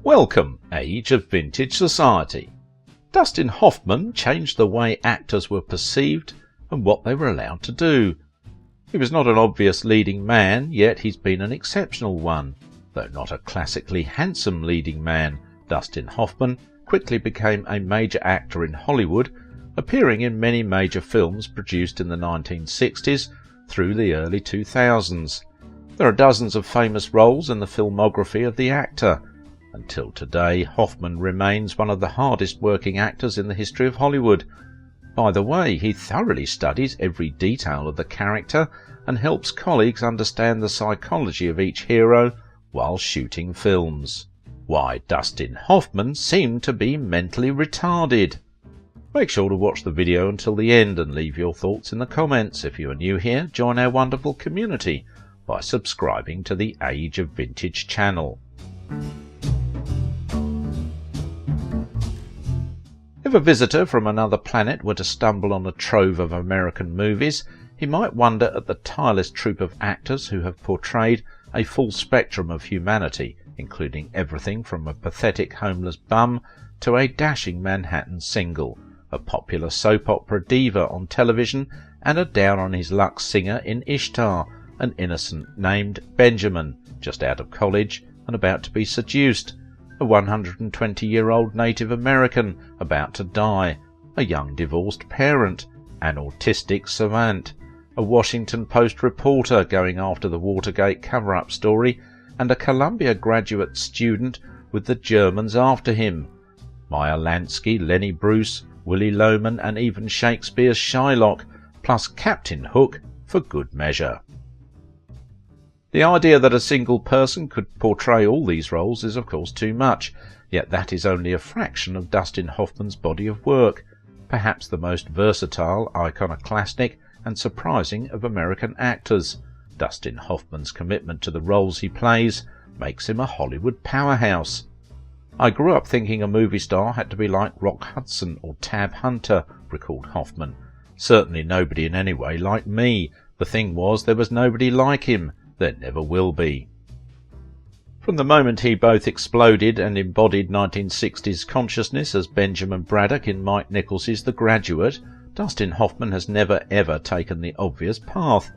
Welcome, Age of Vintage Society. Dustin Hoffman changed the way actors were perceived and what they were allowed to do. He was not an obvious leading man, yet he's been an exceptional one. Though not a classically handsome leading man, Dustin Hoffman quickly became a major actor in Hollywood, appearing in many major films produced in the 1960s through the early 2000s. There are dozens of famous roles in the filmography of the actor. Until today, Hoffman remains one of the hardest working actors in the history of Hollywood. By the way, he thoroughly studies every detail of the character and helps colleagues understand the psychology of each hero while shooting films. Why Dustin Hoffman seemed to be mentally retarded. Make sure to watch the video until the end and leave your thoughts in the comments. If you are new here, join our wonderful community by subscribing to the Age of Vintage channel. If a visitor from another planet were to stumble on a trove of American movies, he might wonder at the tireless troupe of actors who have portrayed a full spectrum of humanity, including everything from a pathetic homeless bum to a dashing Manhattan single, a popular soap opera diva on television, and a down-on-his-luck singer in Ishtar, an innocent named Benjamin, just out of college and about to be seduced, a 120-year-old Native American about to die, a young divorced parent, an autistic savant, a Washington Post reporter going after the Watergate cover-up story, and a Columbia graduate student with the Germans after him. Meyer Lansky, Lenny Bruce, Willy Loman, and even Shakespeare's Shylock, plus Captain Hook for good measure. The idea that a single person could portray all these roles is of course too much, yet that is only a fraction of Dustin Hoffman's body of work, perhaps the most versatile, iconoclastic and surprising of American actors. Dustin Hoffman's commitment to the roles he plays makes him a Hollywood powerhouse. I grew up thinking a movie star had to be like Rock Hudson or Tab Hunter, recalled Hoffman. Certainly nobody in any way like me. The thing was, there was nobody like him. There never will be. From the moment he both exploded and embodied 1960s consciousness as Benjamin Braddock in Mike Nichols's The Graduate, Dustin Hoffman has never ever taken the obvious path.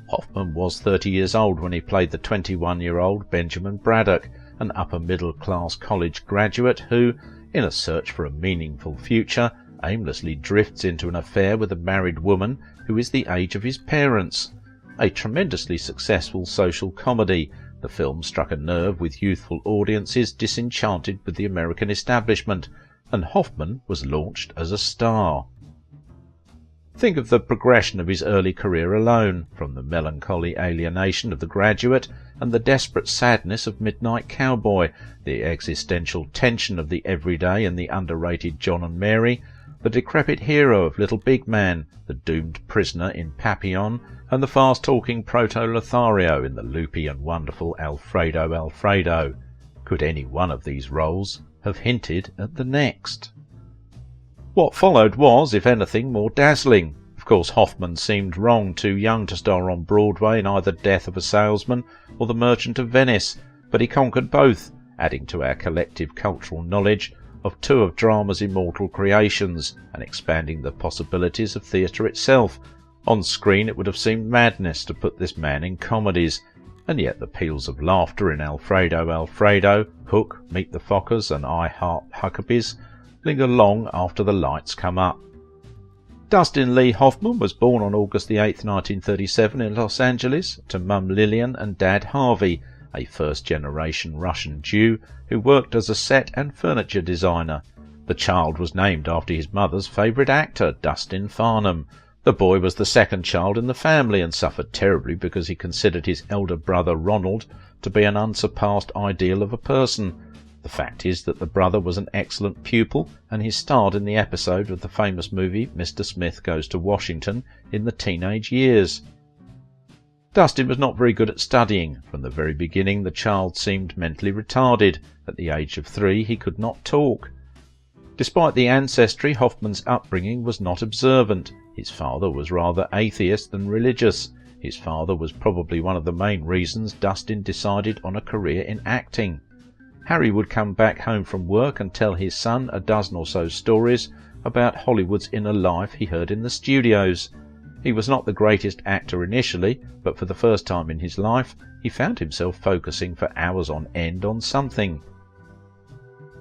Hoffman was 30 years old when he played the 21-year-old Benjamin Braddock, an upper-middle-class college graduate who, in a search for a meaningful future, aimlessly drifts into an affair with a married woman who is the age of his parents. A tremendously successful social comedy, the film struck a nerve with youthful audiences disenchanted with the American establishment, and Hoffman was launched as a star. Think of the progression of his early career alone, from the melancholy alienation of The Graduate and the desperate sadness of Midnight Cowboy, the existential tension of the everyday and the underrated John and Mary, the decrepit hero of Little Big Man, the doomed prisoner in Papillon, and the fast-talking proto-Lothario in the loopy and wonderful Alfredo Alfredo. Could any one of these roles have hinted at the next? What followed was, if anything, more dazzling. Of course, Hoffman seemed wrong, too young to star on Broadway in either Death of a Salesman or The Merchant of Venice, but he conquered both, adding to our collective cultural knowledge of two of drama's immortal creations, and expanding the possibilities of theatre itself. On screen it would have seemed madness to put this man in comedies, and yet the peals of laughter in Alfredo Alfredo, Hook, Meet the Fockers, and I Heart Huckabees linger long after the lights come up. Dustin Lee Hoffman was born on August 8, 1937 in Los Angeles to Mum Lillian and Dad Harvey, a first-generation Russian Jew who worked as a set and furniture designer. The child was named after his mother's favourite actor, Dustin Farnham. The boy was the second child in the family and suffered terribly because he considered his elder brother Ronald to be an unsurpassed ideal of a person. The fact is that the brother was an excellent pupil, and he starred in the episode of the famous movie Mr. Smith Goes to Washington in the teenage years. Dustin was not very good at studying. From the very beginning the child seemed mentally retarded. At the age of 3 he could not talk. Despite the ancestry, Hoffman's upbringing was not observant. His father was rather atheist than religious. His father was probably one of the main reasons Dustin decided on a career in acting. Harry would come back home from work and tell his son a dozen or so stories about Hollywood's inner life he heard in the studios. He was not the greatest actor initially, but for the first time in his life, he found himself focusing for hours on end on something.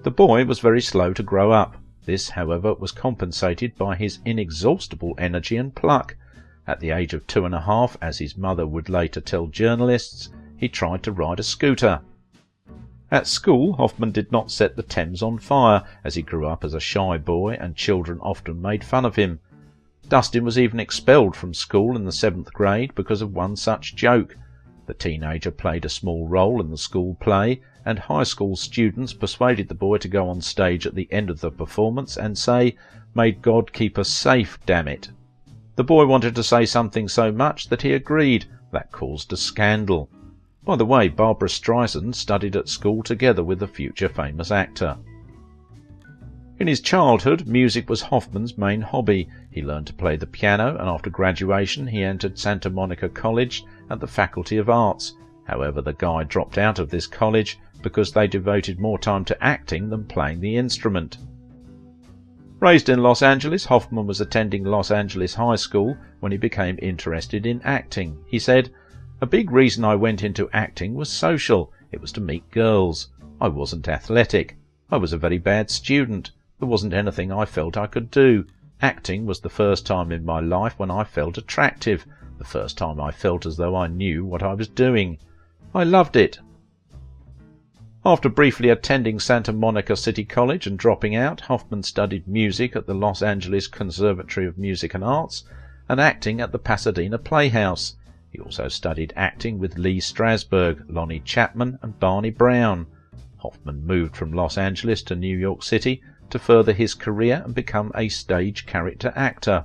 The boy was very slow to grow up. This, however, was compensated by his inexhaustible energy and pluck. At the age of 2.5, as his mother would later tell journalists, he tried to ride a scooter. At school, Hoffman did not set the Thames on fire, as he grew up as a shy boy and children often made fun of him. Dustin was even expelled from school in the 7th grade because of one such joke. The teenager played a small role in the school play, and high school students persuaded the boy to go on stage at the end of the performance and say, "May God keep us safe, damn it." The boy wanted to say something so much that he agreed. That caused a scandal. By the way, Barbra Streisand studied at school together with the future famous actor. In his childhood, music was Hoffman's main hobby. He learned to play the piano, and after graduation he entered Santa Monica College at the Faculty of Arts. However, the guy dropped out of this college because they devoted more time to acting than playing the instrument. Raised in Los Angeles, Hoffman was attending Los Angeles High School when he became interested in acting. He said, "A big reason I went into acting was social. It was to meet girls. I wasn't athletic. I was a very bad student. There wasn't anything I felt I could do. Acting was the first time in my life when I felt attractive, the first time I felt as though I knew what I was doing. I loved it." After briefly attending Santa Monica City College and dropping out, Hoffman studied music at the Los Angeles Conservatory of Music and Arts and acting at the Pasadena Playhouse. He also studied acting with Lee Strasberg, Lonnie Chapman and Barney Brown. Hoffman moved from Los Angeles to New York City to further his career and become a stage character actor.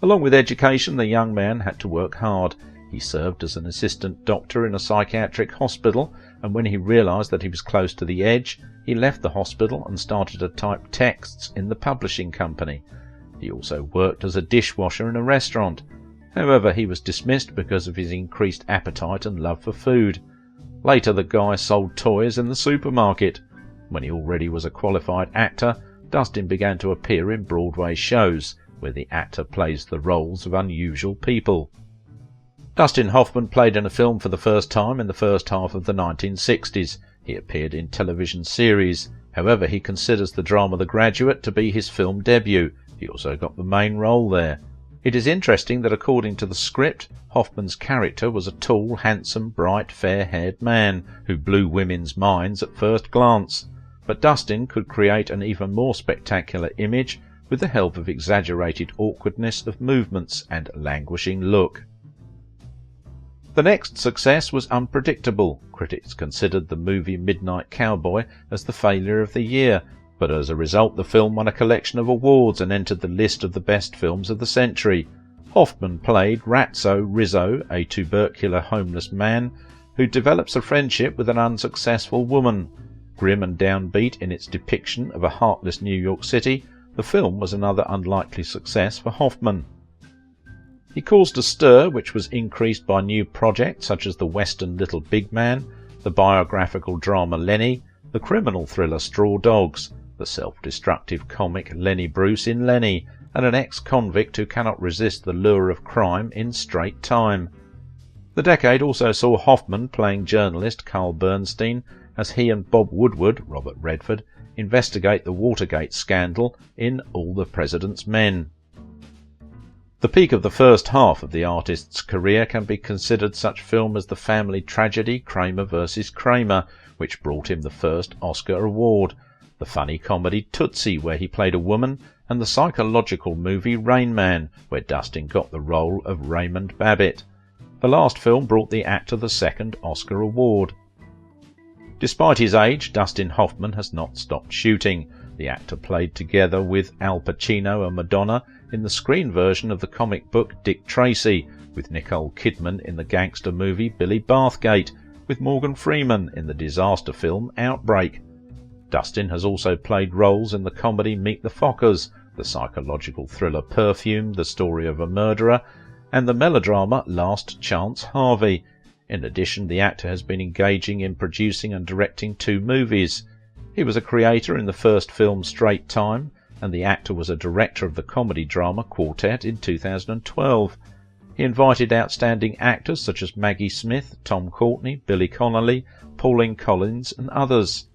Along with education, the young man had to work hard. He served as an assistant doctor in a psychiatric hospital, and when he realized that he was close to the edge, he left the hospital and started to type texts in the publishing company. He also worked as a dishwasher in a restaurant. However, he was dismissed because of his increased appetite and love for food. Later, the guy sold toys in the supermarket. When he already was a qualified actor, Dustin began to appear in Broadway shows, where the actor plays the roles of unusual people. Dustin Hoffman played in a film for the first time in the first half of the 1960s. He appeared in television series. However, he considers the drama The Graduate to be his film debut. He also got the main role there. It is interesting that according to the script, Hoffman's character was a tall, handsome, bright, fair-haired man who blew women's minds at first glance. But Dustin could create an even more spectacular image with the help of exaggerated awkwardness of movements and languishing look. The next success was unpredictable. Critics considered the movie Midnight Cowboy as the failure of the year, but as a result the film won a collection of awards and entered the list of the best films of the century. Hoffman played Ratso Rizzo, a tubercular homeless man who develops a friendship with an unsuccessful woman. Grim and downbeat in its depiction of a heartless New York City, the film was another unlikely success for Hoffman. He caused a stir which was increased by new projects such as the western Little Big Man, the biographical drama Lenny, the criminal thriller Straw Dogs, the self-destructive comic Lenny Bruce in Lenny, and an ex-convict who cannot resist the lure of crime in Straight Time. The decade also saw Hoffman playing journalist Carl Bernstein as he and Bob Woodward, Robert Redford, investigate the Watergate scandal in All the President's Men. The peak of the first half of the artist's career can be considered such film as the family tragedy Kramer vs. Kramer, which brought him the first Oscar award, the funny comedy Tootsie, where he played a woman, and the psychological movie Rain Man, where Dustin got the role of Raymond Babbitt. The last film brought the actor the second Oscar award. Despite his age, Dustin Hoffman has not stopped shooting. The actor played together with Al Pacino and Madonna in the screen version of the comic book Dick Tracy, with Nicole Kidman in the gangster movie Billy Bathgate, with Morgan Freeman in the disaster film Outbreak. Dustin has also played roles in the comedy Meet the Fockers, the psychological thriller Perfume, the story of a murderer, and the melodrama Last Chance Harvey. In addition, the actor has been engaging in producing and directing 2 movies. He was a creator in the first film Straight Time, and the actor was a director of the comedy drama Quartet in 2012. He invited outstanding actors such as Maggie Smith, Tom Courtenay, Billy Connolly, Pauline Collins and others.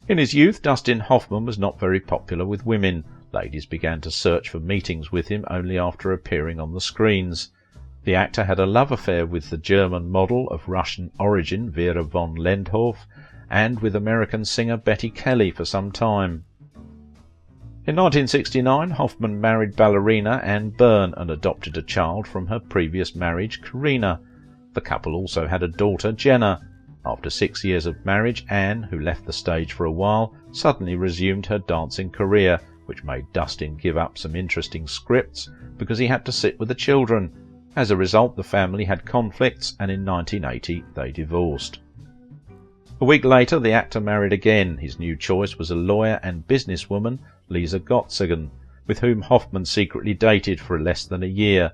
In his youth, Dustin Hoffman was not very popular with women. Ladies began to search for meetings with him only after appearing on the screens. The actor had a love affair with the German model of Russian origin Vera von Lendorf and with American singer Betty Kelly for some time. In 1969, Hoffman married ballerina Anne Byrne and adopted a child from her previous marriage, Karina. The couple also had a daughter, Jenna. After 6 years of marriage, Anne, who left the stage for a while, suddenly resumed her dancing career, which made Dustin give up some interesting scripts because he had to sit with the children. As a result, the family had conflicts, and in 1980 they divorced. A week later, the actor married again. His new choice was a lawyer and businesswoman, Lisa Gottsagen, with whom Hoffman secretly dated for less than a year.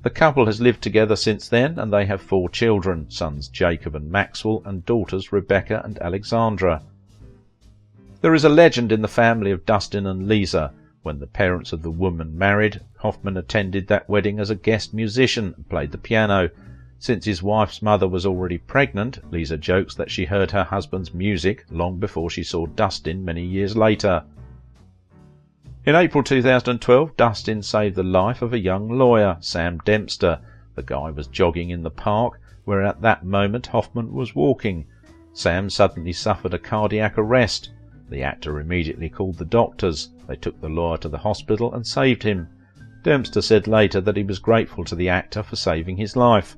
The couple has lived together since then, and they have 4 children, sons Jacob and Maxwell, and daughters Rebecca and Alexandra. There is a legend in the family of Dustin and Lisa. When the parents of the woman married, Hoffman attended that wedding as a guest musician and played the piano. Since his wife's mother was already pregnant, Lisa jokes that she heard her husband's music long before she saw Dustin many years later. In April 2012, Dustin saved the life of a young lawyer, Sam Dempster. The guy was jogging in the park, where at that moment Hoffman was walking. Sam suddenly suffered a cardiac arrest. The actor immediately called the doctors. They took the lawyer to the hospital and saved him. Dempster said later that he was grateful to the actor for saving his life.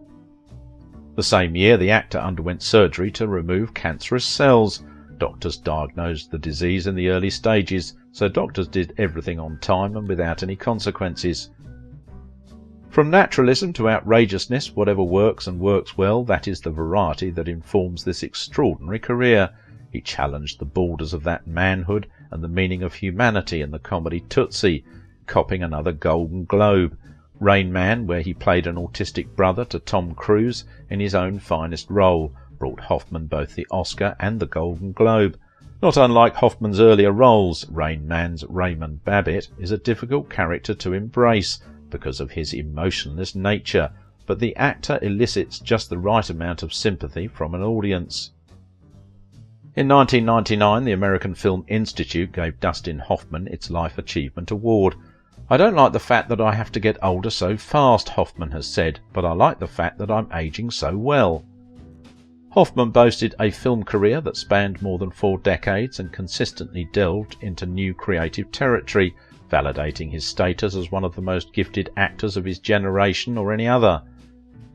The same year, the actor underwent surgery to remove cancerous cells. Doctors diagnosed the disease in the early stages, so doctors did everything on time and without any consequences. From naturalism to outrageousness, whatever works and works well, that is the variety that informs this extraordinary career. He challenged the borders of that manhood and the meaning of humanity in the comedy Tootsie, copping another Golden Globe. Rain Man, where he played an autistic brother to Tom Cruise in his own finest role, brought Hoffman both the Oscar and the Golden Globe. Not unlike Hoffman's earlier roles, Rain Man's Raymond Babbitt is a difficult character to embrace because of his emotionless nature, but the actor elicits just the right amount of sympathy from an audience. In 1999, the American Film Institute gave Dustin Hoffman its Life Achievement Award. "I don't like the fact that I have to get older so fast," Hoffman has said, "but I like the fact that I'm aging so well." Hoffman boasted a film career that spanned more than 4 decades and consistently delved into new creative territory, validating his status as one of the most gifted actors of his generation or any other.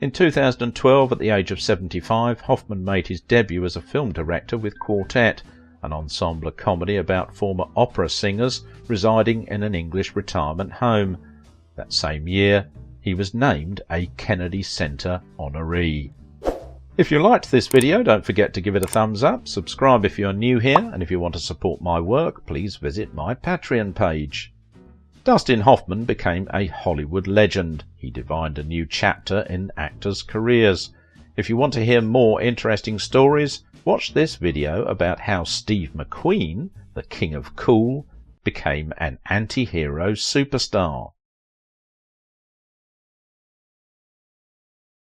In 2012, at the age of 75, Hoffman made his debut as a film director with Quartet, an ensemble comedy about former opera singers residing in an English retirement home. That same year, he was named a Kennedy Center honoree. If you liked this video, don't forget to give it a thumbs up, subscribe if you're new here, and if you want to support my work, please visit my Patreon page. Dustin Hoffman became a Hollywood legend. He defined a new chapter in actors' careers. If you want to hear more interesting stories, watch this video about how Steve McQueen, the king of cool, became an anti-hero superstar.